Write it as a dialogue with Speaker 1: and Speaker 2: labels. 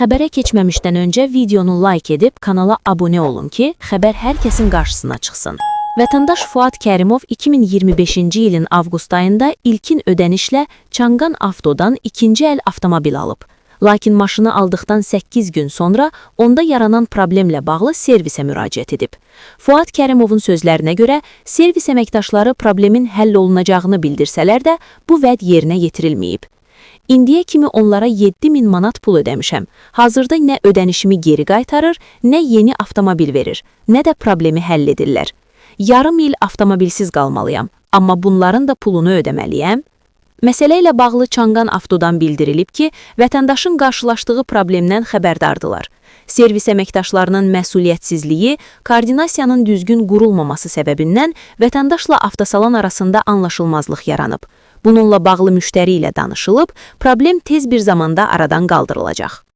Speaker 1: Xəbərə keçməmişdən öncə videonu like edib kanala abunə olun ki, xəbər hər kəsin qarşısına çıxsın. Vətəndaş Fuad Kərimov 2025-ci ilin avqust ayında ilkin ödənişlə Çanqan Avtodan ikinci əl avtomobil alıb. Lakin maşını aldıqdan 8 gün sonra onda yaranan problemlə bağlı servisə müraciət edib. Fuad Kərimovun sözlərinə görə, servis əməkdaşları problemin həll olunacağını bildirsələr də, bu vəd yerinə yetirilməyib. İndiyə kimi onlara 7.000 manat pul ödəmişəm. Hazırda nə ödənişimi geri qaytarır, nə yeni avtomobil verir, nə də problemi həll edirlər. Yarım il avtomobilsiz qalmalıyam, amma bunların da pulunu ödəməliyəm. Məsələ ilə bağlı Çanqan Avtodan bildirilib ki, vətəndaşın qarşılaşdığı problemdən xəbərdardılar. Servis əməkdaşlarının məsuliyyətsizliyi, koordinasiyanın düzgün qurulmaması səbəbindən vətəndaşla avtosalan arasında anlaşılmazlıq yaranıb. Bununla bağlı müştəri ilə danışılıb, problem tez bir zamanda aradan qaldırılacaq.